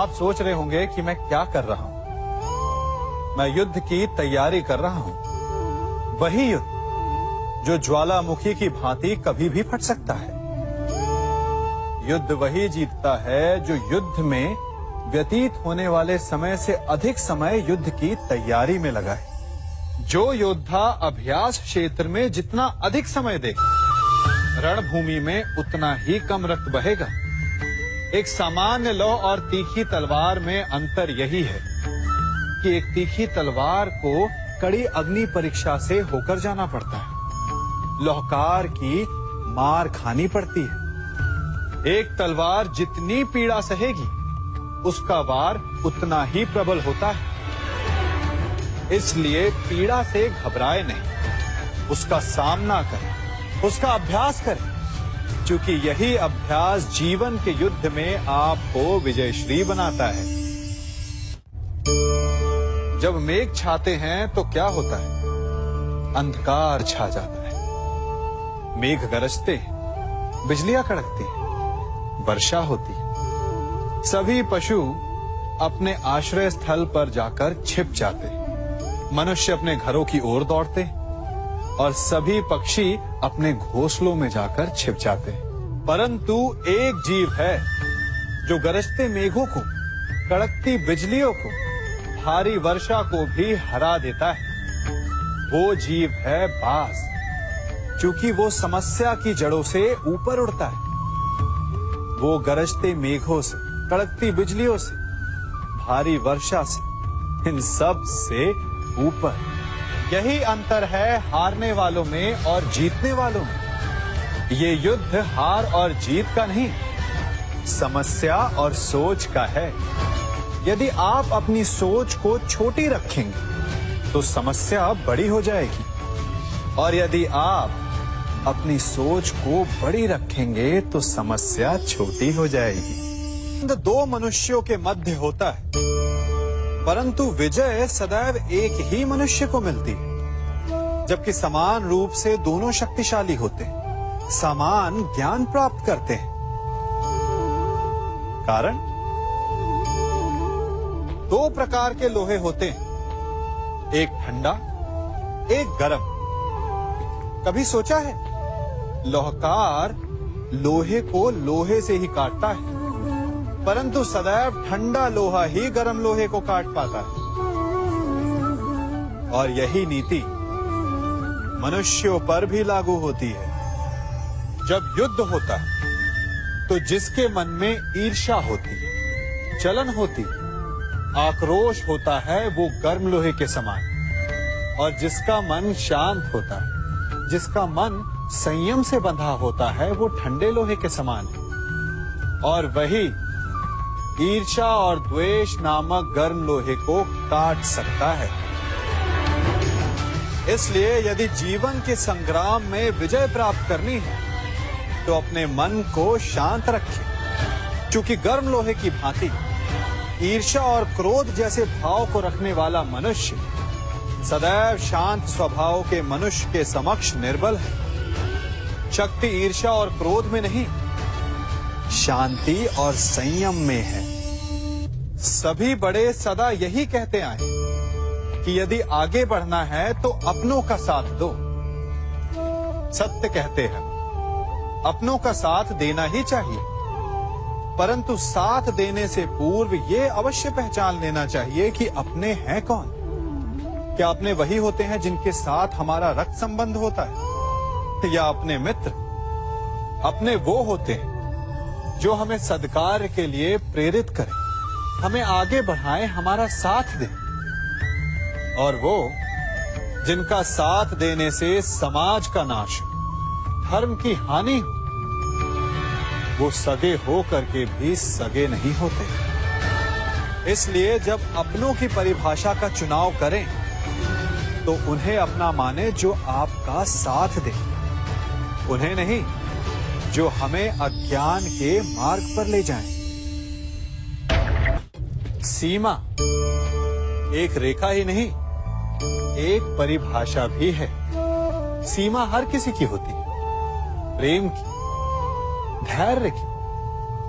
आप सोच रहे होंगे कि मैं क्या कर रहा हूं। मैं युद्ध की तैयारी कर रहा हूं। वही युद्ध जो ज्वालामुखी की भांति कभी भी फट सकता है। युद्ध वही जीतता है जो युद्ध में व्यतीत होने वाले समय से अधिक समय युद्ध की तैयारी में लगाए। जो योद्धा अभ्यास क्षेत्र में जितना अधिक समय दे, रणभूमि में उतना ही कम रक्त बहेगा। एक सामान्य लौह और तीखी तलवार में अंतर यही है कि एक तीखी तलवार को कड़ी अग्नि परीक्षा से होकर जाना पड़ता है, लौहकार की मार खानी पड़ती है। एक तलवार जितनी पीड़ा सहेगी, उसका वार उतना ही प्रबल होता है। इसलिए पीड़ा से घबराए नहीं, उसका सामना करें, उसका अभ्यास करें, क्योंकि यही अभ्यास जीवन के युद्ध में आपको विजयश्री बनाता है। जब मेघ छाते हैं तो क्या होता है? अंधकार छा जाता है। मेघ गरजते हैं, बिजलियां कड़कती हैं, वर्षा होती है। सभी पशु अपने आश्रय स्थल पर जाकर छिप जाते हैं। मनुष्य अपने घरों की ओर दौड़ते हैं और सभी पक्षी अपने घोंसलों में जाकर छिप जाते हैं। परंतु एक जीव है जो गरजते मेघों को, कड़कती बिजलियों को, भारी वर्षा को भी हरा देता है। वो जीव है बाज, क्योंकि वो समस्या की जड़ों से ऊपर उड़ता है। वो गरजते मेघों से, कड़कती बिजलियों से, भारी वर्षा से, इन सब से ऊपर। यही अंतर है हारने वालों में और जीतने वालों में। ये युद्ध हार और जीत का नहीं, समस्या और सोच का है। यदि आप अपनी सोच को छोटी रखेंगे तो समस्या बड़ी हो जाएगी, और यदि आप अपनी सोच को बड़ी रखेंगे तो समस्या छोटी हो जाएगी। दो मनुष्यों के मध्य होता है, परंतु विजय सदैव एक ही मनुष्य को मिलती है। जबकि समान रूप से दोनों शक्तिशाली होते हैं, समान ज्ञान प्राप्त करते हैं। कारण, दो प्रकार के लोहे होते हैं, एक ठंडा, एक गर्म। कभी सोचा है? लोहकार लोहे को लोहे से ही काटता है, परंतु सदैव ठंडा लोहा ही गर्म लोहे को काट पाता है। और यही नीति मनुष्यों पर भी लागू होती है। जब युद्ध होता है तो जिसके मन में ईर्ष्या होती है, जलन होती है, आक्रोश होता है, वो गर्म लोहे के समान। और जिसका मन शांत होता है, जिसका मन संयम से बंधा होता है, वो ठंडे लोहे के समान है। और वही ईर्ष्या और द्वेष नामक गर्म लोहे को काट सकता है। इसलिए यदि जीवन के संग्राम में विजय प्राप्त करनी है तो अपने मन को शांत रखें, क्योंकि गर्म लोहे की भांति ईर्ष्या और क्रोध जैसे भाव को रखने वाला मनुष्य सदैव शांत स्वभाव के मनुष्य के समक्ष निर्बल है। शक्ति ईर्ष्या और क्रोध में नहीं, शांति और संयम में है। सभी बड़े सदा यही कहते आए कि यदि आगे बढ़ना है तो अपनों का साथ दो। सत्य कहते हैं, अपनों का साथ देना ही चाहिए, परंतु साथ देने से पूर्व ये अवश्य पहचान लेना चाहिए कि अपने हैं कौन। क्या अपने वही होते हैं जिनके साथ हमारा रक्त संबंध होता है, या अपने मित्र? अपने वो होते हैं जो हमें सद्कार्य के लिए प्रेरित करें, हमें आगे बढ़ाएं, हमारा साथ दें। और वो जिनका साथ देने से समाज का नाश हो, धर्म की हानि हो, वो सगे हो करके भी सगे नहीं होते। इसलिए जब अपनों की परिभाषा का चुनाव करें तो उन्हें अपना माने जो आपका साथ दे, उन्हें नहीं जो हमें अज्ञान के मार्ग पर ले जाएं। सीमा एक रेखा ही नहीं, एक परिभाषा भी है। सीमा हर किसी की होती है, प्रेम की, धैर्य की,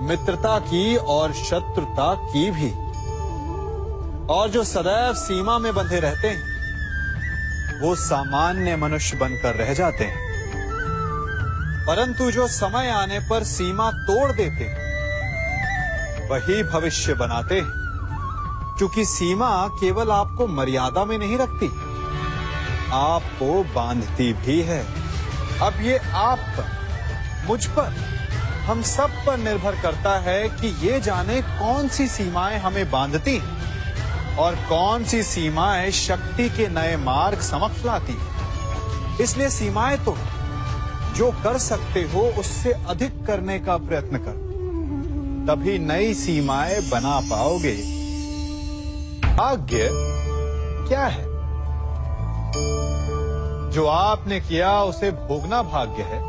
मित्रता की और शत्रुता की भी। और जो सदैव सीमा में बंधे रहते हैं वो सामान्य मनुष्य बनकर रह जाते हैं, परंतु जो समय आने पर सीमा तोड़ देते हैं वही भविष्य बनाते हैं, क्योंकि सीमा केवल आपको मर्यादा में नहीं रखती, आपको बांधती भी है। अब ये आप पर, मुझ पर, हम सब पर निर्भर करता है कि ये जाने कौन सी सीमाएं हमें बांधती हैं और कौन सी सीमाएं शक्ति के नए मार्ग समक्ष लाती हैं। इसलिए सीमाएं तो जो कर सकते हो उससे अधिक करने का प्रयत्न करो, तभी नई सीमाएं बना पाओगे। भाग्य क्या है? जो आपने किया उसे भोगना भाग्य है,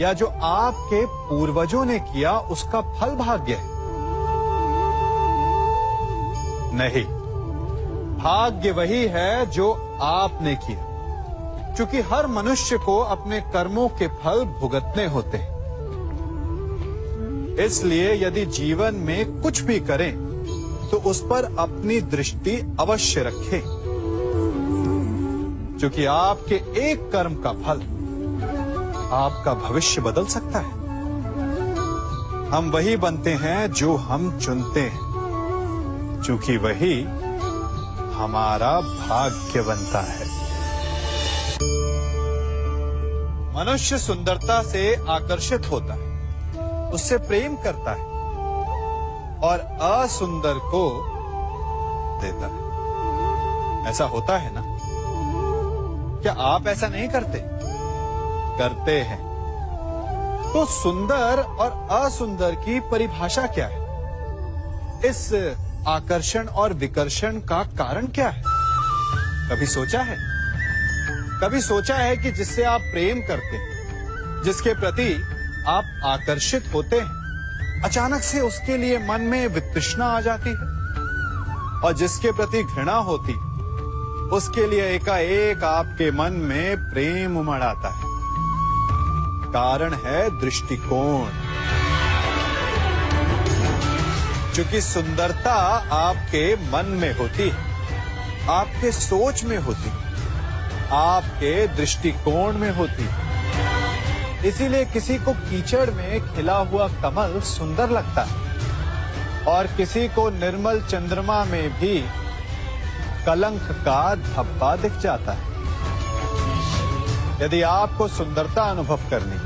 या जो आपके पूर्वजों ने किया उसका फल भाग्य है? नहीं, भाग्य वही है जो आपने किया, क्योंकि हर मनुष्य को अपने कर्मों के फल भुगतने होते हैं। इसलिए यदि जीवन में कुछ भी करें तो उस पर अपनी दृष्टि अवश्य रखें, क्योंकि आपके एक कर्म का फल आपका भविष्य बदल सकता है। हम वही बनते हैं जो हम चुनते हैं, क्योंकि वही हमारा भाग्य बनता है। मनुष्य सुंदरता से आकर्षित होता है, उससे प्रेम करता है और असुंदर को देता है। ऐसा होता है ना? क्या आप ऐसा नहीं करते? करते हैं। तो सुंदर और असुंदर की परिभाषा क्या है? इस आकर्षण और विकर्षण का कारण क्या है? कभी सोचा है? कभी सोचा है कि जिससे आप प्रेम करते हैं, जिसके प्रति आप आकर्षित होते हैं, अचानक से उसके लिए मन में वितृष्णा आ जाती है, और जिसके प्रति घृणा होती उसके लिए एकाएक आपके मन में प्रेम उमड़ आता है। कारण है दृष्टिकोण। क्योंकि सुंदरता आपके मन में होती है, आपके सोच में होती है, आपके दृष्टिकोण में होती है। इसीलिए किसी को कीचड़ में खिला हुआ कमल सुंदर लगता है और किसी को निर्मल चंद्रमा में भी कलंक का धब्बा दिख जाता है। यदि आपको सुंदरता अनुभव करनी,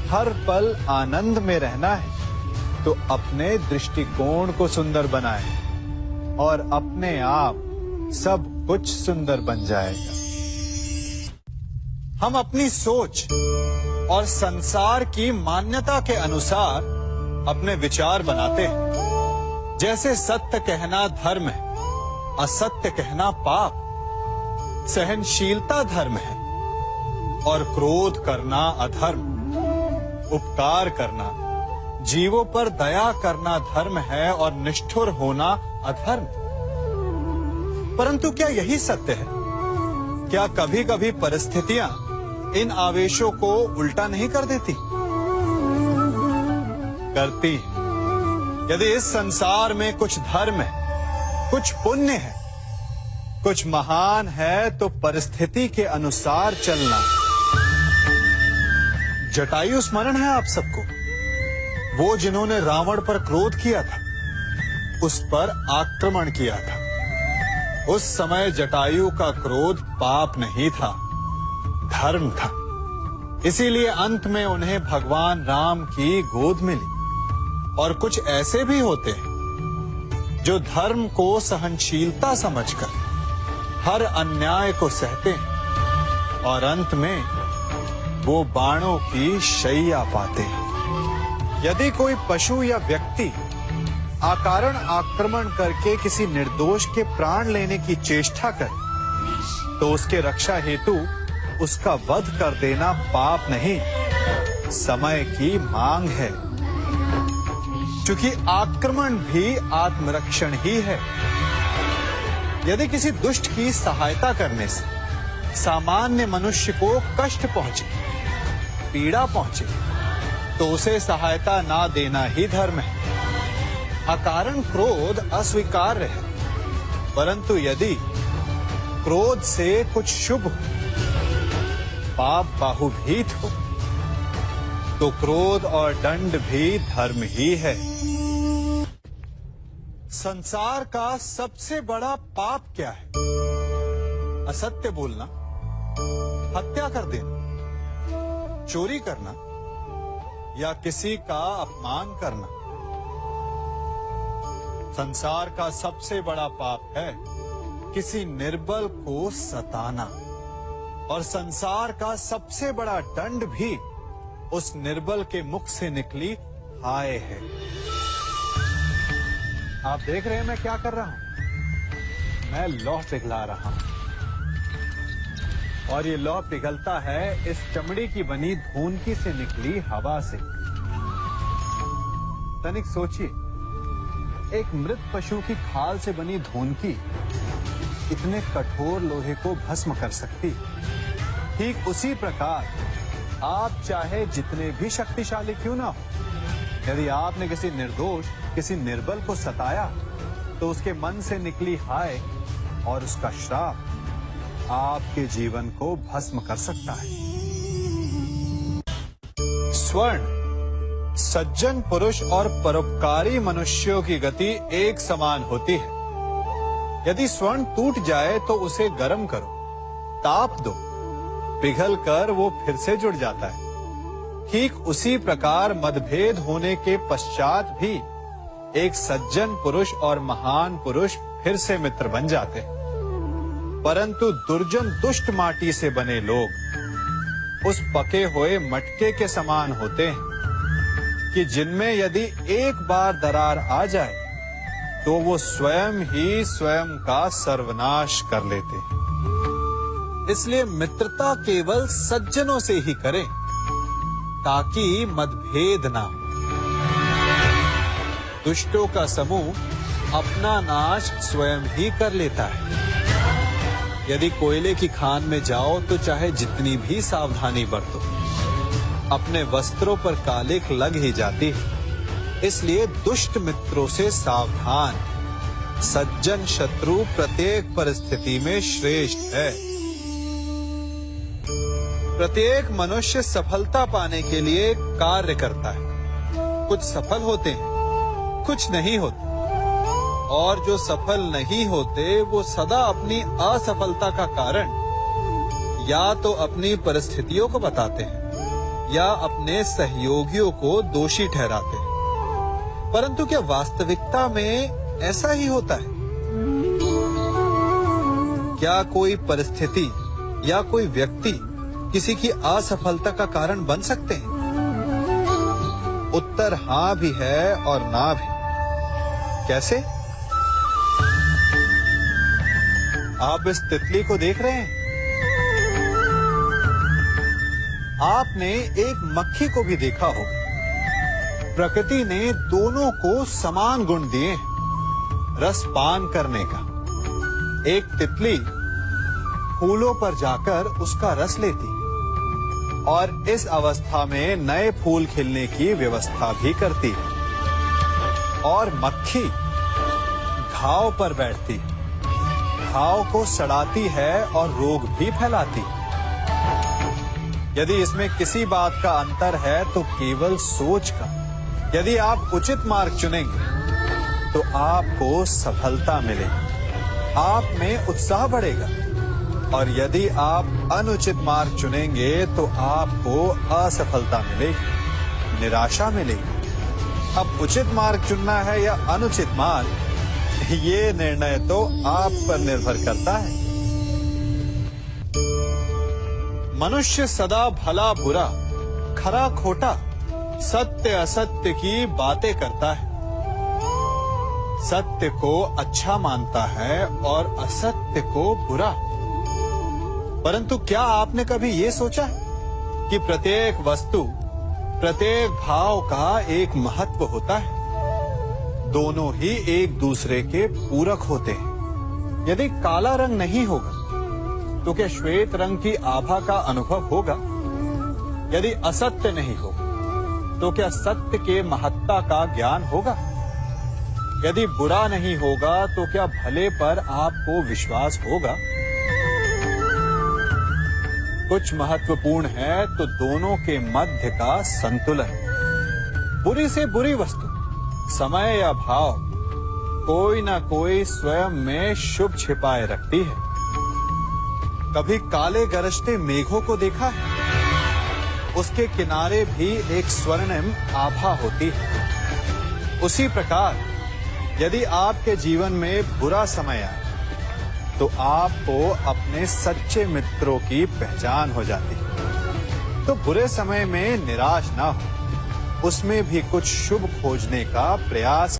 हर पल आनंद में रहना है, तो अपने दृष्टिकोण को सुंदर बनाएं और अपने आप सब कुछ सुंदर बन जाएगा। हम अपनी सोच और संसार की मान्यता के अनुसार अपने विचार बनाते हैं। जैसे सत्य कहना धर्म है, असत्य कहना पाप, सहनशीलता धर्म है और क्रोध करना अधर्म, उपकार करना, जीवों पर दया करना धर्म है और निष्ठुर होना अधर्म। परंतु क्या यही सत्य है? क्या कभी कभी परिस्थितियां इन आवेशों को उल्टा नहीं कर देती? करती। यदि इस संसार में कुछ धर्म है, कुछ पुण्य है, कुछ महान है, तो परिस्थिति के अनुसार चलना। जटायु स्मरण है आप सबको, वो जिन्होंने रावण पर क्रोध किया था, उस पर आक्रमण किया था। उस समय जटायु का क्रोध पाप नहीं था, धर्म था। इसीलिए अंत में उन्हें भगवान राम की गोद मिली। और कुछ ऐसे भी होते हैं जो धर्म को सहनशीलता समझकर हर अन्याय को सहते हैं और अंत में वो बाणों की शैया पाते हैं। यदि कोई पशु या व्यक्ति अकारण आक्रमण करके किसी निर्दोष के प्राण लेने की चेष्टा करे, तो उसके रक्षा हेतु उसका वध कर देना पाप नहीं, समय की मांग है। क्योंकि आक्रमण भी आत्मरक्षण ही है। यदि किसी दुष्ट की सहायता करने से सामान्य मनुष्य को कष्ट पहुंचे, पीड़ा पहुंचे, तो उसे सहायता ना देना ही धर्म है। अकारण क्रोध अस्वीकार्य है, परंतु यदि क्रोध से कुछ शुभ हो, पाप बाहुभीत हो, तो क्रोध और दंड भी धर्म ही है। संसार का सबसे बड़ा पाप क्या है? असत्य बोलना, हत्या कर देना, चोरी करना या किसी का अपमान करना। संसार का सबसे बड़ा पाप है किसी निर्बल को सताना, और संसार का सबसे बड़ा दंड भी उस निर्बल के मुख से निकली हाय है। आप देख रहे हैं मैं क्या कर रहा हूं? मैं लौह पिघला रहा हूं, और ये लौह पिघलता है इस चमड़ी की बनी धूनकी से निकली हवा से। तनिक सोचिए, एक मृत पशु की खाल से बनी धूनकी इतने कठोर लोहे को भस्म कर सकती। ठीक उसी प्रकार आप चाहे जितने भी शक्तिशाली क्यों ना हो, यदि आपने किसी निर्दोष, किसी निर्बल को सताया, तो उसके मन से निकली हाय और उसका श्राप आपके जीवन को भस्म कर सकता है। स्वर्ण सज्जन पुरुष और परोपकारी मनुष्यों की गति एक समान होती है। यदि स्वर्ण टूट जाए तो उसे गर्म करो, ताप दो, पिघल कर वो फिर से जुड़ जाता है। ठीक उसी प्रकार मतभेद होने के पश्चात भी एक सज्जन पुरुष और महान पुरुष फिर से मित्र बन जाते हैं। परंतु दुर्जन दुष्ट माटी से बने लोग उस पके हुए मटके के समान होते हैं कि जिनमें यदि एक बार दरार आ जाए तो वो स्वयं ही स्वयं का सर्वनाश कर लेते हैं। इसलिए मित्रता केवल सज्जनों से ही करें ताकि मतभेद ना हो। दुष्टों का समूह अपना नाश स्वयं ही कर लेता है। यदि कोयले की खान में जाओ तो चाहे जितनी भी सावधानी बरतो, अपने वस्त्रों पर कालिख लग ही जाती है। इसलिए दुष्ट मित्रों से सावधान। सज्जन शत्रु प्रत्येक परिस्थिति में श्रेष्ठ है। प्रत्येक मनुष्य सफलता पाने के लिए कार्य करता है। कुछ सफल होते हैं, कुछ नहीं होते, और जो सफल नहीं होते वो सदा अपनी असफलता का कारण या तो अपनी परिस्थितियों को बताते हैं या अपने सहयोगियों को दोषी ठहराते हैं। परंतु क्या वास्तविकता में ऐसा ही होता है? क्या कोई परिस्थिति या कोई व्यक्ति किसी की असफलता का कारण बन सकते हैं? उत्तर हाँ भी है और ना भी। कैसे? आप इस तितली को देख रहे हैं? आपने एक मक्खी को भी देखा हो। प्रकृति ने दोनों को समान गुण दिए हैं रस पान करने का। एक तितली फूलों पर जाकर उसका रस लेती और इस अवस्था में नए फूल खिलने की व्यवस्था भी करती है, और मक्खी घाव पर बैठती है, घाव को सड़ाती है और रोग भी फैलाती है। यदि इसमें किसी बात का अंतर है तो केवल सोच का। यदि आप उचित मार्ग चुनेंगे तो आपको सफलता मिलेगी, आप में उत्साह बढ़ेगा, और यदि आप अनुचित मार्ग चुनेंगे तो आपको असफलता मिलेगी, निराशा मिलेगी। अब उचित मार्ग चुनना है या अनुचित मार्ग, ये निर्णय तो आप पर निर्भर करता है। मनुष्य सदा भला बुरा, खरा खोटा, सत्य असत्य की बातें करता है। सत्य को अच्छा मानता है और असत्य को बुरा। परंतु क्या आपने कभी ये सोचा है कि प्रत्येक वस्तु, प्रत्येक भाव का एक महत्व होता है? दोनों ही एक दूसरे के पूरक होते हैं। यदि काला रंग नहीं होगा तो क्या श्वेत रंग की आभा का अनुभव होगा? यदि असत्य नहीं होगा तो क्या सत्य के महत्ता का ज्ञान होगा? यदि बुरा नहीं होगा तो क्या भले पर आपको विश्वास होगा? कुछ महत्वपूर्ण है तो दोनों के मध्य का संतुलन। बुरी से बुरी वस्तु, समय या भाव, कोई ना कोई स्वयं में शुभ छिपाए रखती है। कभी काले गरजते मेघों को देखा है? उसके किनारे भी एक स्वर्णिम आभा होती है। उसी प्रकार यदि आपके जीवन में बुरा समय आए तो आपको अपने सच्चे मित्रों की पहचान हो जाती है। तो बुरे समय में निराश ना हो, उसमें भी कुछ शुभ खोजने का प्रयास